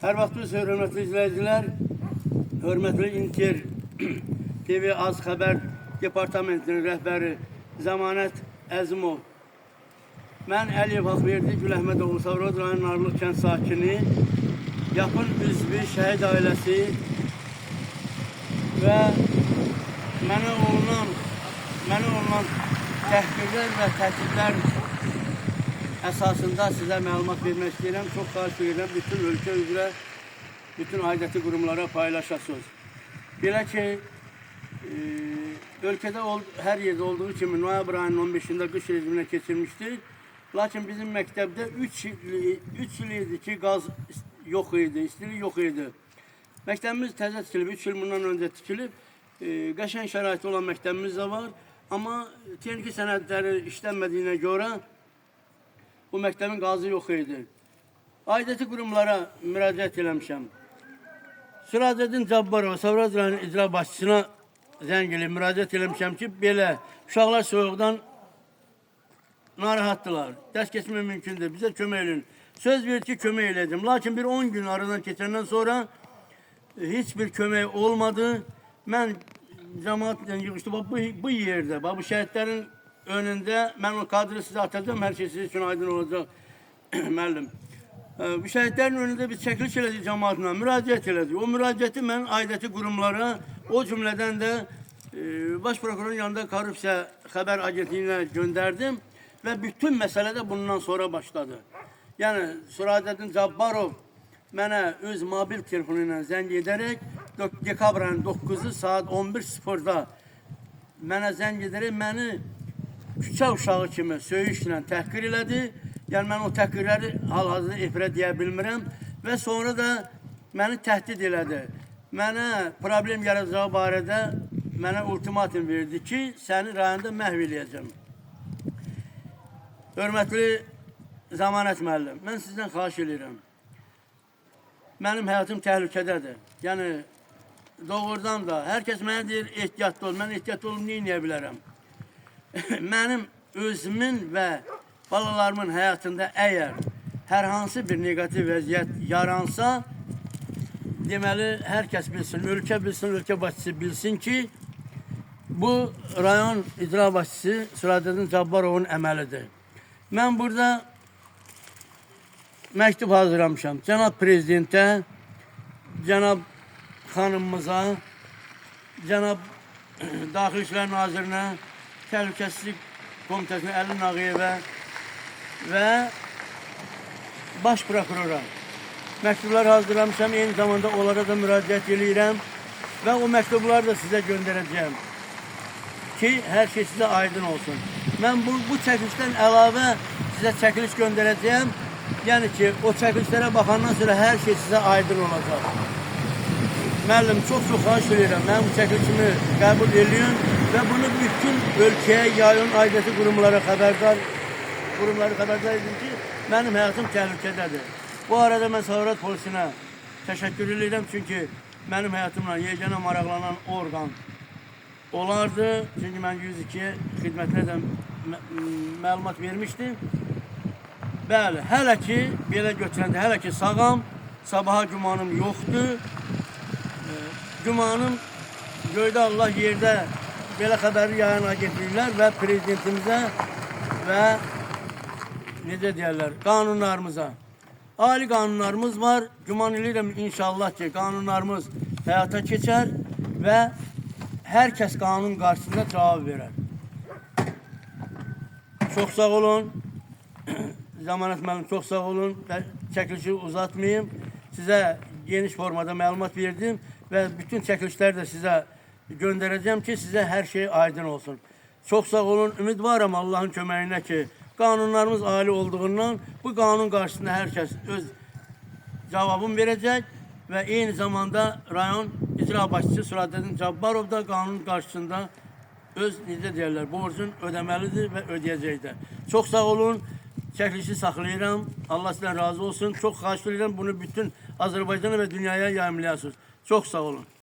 Hər vaxtınız hörmətli izləyicilər, hörmətli İnter TV Az Xəbər Departamentinin rəhbəri Zəmanət Əzimov. Mən Əliyev Haqverdi Güləhmədoğlu Savrad rayon Narlıq kənd sakini, yaxın üzvü şəhid ailəsi və mənə olunan təhqirlər və təhdidlər əsasında sizə məlumat vermək istəyirəm. Çox xahiş edirəm, bütün ölkə üzrə, bütün aidiyyəti qurumlara paylaşasınız. Belə ki, ölkədə hər yerdə olduğu kimi noyabr ayının 15-də qış rejiminə keçirmişdir. Lakin bizim məktəbdə 3 il idi ki, qaz yox idi, istilik yox idi. Məktəbimiz təzə tikilib, 3 il bundan öncə tikilib. Qəşəng şəraiti olan məktəbimiz də var. Amma texniki sənədləri işlənmədiyinə görə bu məktəbin qazı yox idi. Aidiyyəti qurumlara müraciət eləmişəm. Süracəddin Cabbarov, Savrad rayon icra başçısına zəng eləyib müraciət eləmişəm ki, belə uşaqlar soyuqdan narahatdılar. Dərs keçmək mümkündür. Bizə kömək edin. Söz verdi ki, kömək edəcəm. Lakin bir 10 gün aradan keçəndən sonra heç bir kömək olmadı. Mən cəmaatla yığışdı. Bu yerdə, bu şəhidlərin önündə mən o kadrı sizə atacağım. Hər şey sizin üçün aydın olacaq, müəllim. Bu şəhidlərin önündə biz çəkiliş elədik cəmaatla, müraciət elədik. O müraciəti mən aidiyyəti qurumlara, o cümlədən də Baş prokurorun yanında korrupsiya xəbər agentliyinə göndərdim və bütün məsələ də bundan sonra başladı. Yəni, Süracəddin Cabbarov mənə öz mobil telefonu ilə zəng edərək dekabrın 9-u saat 11:00-da mənə zəng edərək məni küçə uşağı kimi söyüşlə təhqir elədi. Yəni, mən o təhqirləri hal-hazırda efirə deyə bilmirəm və sonra da məni təhdid elədi. Mənə problem yaratacağı barədə mənə ultimatum verdi ki, səni rayonda məhv eləyəcəm. Hörmətli Zəmanət müəllim, mən sizdən xahiş edirəm. Mənim həyatım təhlükədədir. Yəni, doğrudan da hər kəs mənə deyir, ehtiyatlı ol. Mən ehtiyatlı olum, neyə bilərəm? Mənim özümün və balalarımın həyatında əgər hər hansı bir negativ vəziyyət yaransa, deməli, hər kəs bilsin, ölkə başçısı bilsin ki, bu rayon icra başçısı Süracəddin Cabbarovun əməlidir. Mən burada məktub hazırlamışam. Cənab Prezidentə, Cənab xanımımıza, Cənab Daxili İşlər Nazirinə, Təhlükəsizlik Komitəsinə Əli Nağıyevə və Baş prokurora məktublar hazırlamışam. Eyni zamanda onlara da müraciət edirəm və o məktubları da sizə göndərəcəyəm ki, hər şey sizə aydın olsun. Mən bu çəkilişdən əlavə sizə çəkiliş göndərəcəyəm. Yəni ki, o çəkilişlərə baxandan sonra hər şey sizə aydın olacaq. Müəllim, çox xahiş edirəm. Mən bu çəkilişimi qəbul edin və bunu bütün ölkəyə yayın, aidiyyəti qurumlara xəbərdar edin ki, mənim həyatım təhlükədədir. Bu arada mən Savrad polisinə təşəkkür edirəm, çünki mənim həyatımla yeganə maraqlanan orqan olardı. Çünki mən 102 xidmətlə də məlumat vermişdim. Bəli, hələ ki, belə götürəndə, hələ ki sağam, sabaha gümanım yoxdur. Gümanım göydə Allah yerdə belə xəbəri yayan agentliklər və prezidentimizə və necə deyərlər, qanunlarımıza. Ali qanunlarımız var. Güman edirəm inşallah ki, qanunlarımız həyata keçər və hər kəs qanun qarşısında cavab verər. Çox sağ olun. Zəmanət müəllim, çox sağ olun. Çəkilişi uzatmayayım. Sizə geniş formada məlumat verdim və bütün çəkilişləri də sizə göndərəcəm ki, sizə hər şey aydın olsun. Çox sağ olun. Ümidvaram Allahın köməyinə ki, qanunlarımız ali olduğundan bu qanun qarşısında hər kəs öz cavabını verəcək və eyni zamanda rayon icra başçısı Süracəddin Cabbarov da qanun qarşısında öz, necə deyərlər, borcun ödəməlidir və ödəyəcəkdir. Çox sağ olun. Çəkilişi saxlayıram. Allah sizdən razı olsun. Çox xahiş edirəm bunu bütün Azərbaycana və dünyaya yayımlayasınız. Çox sağ olun.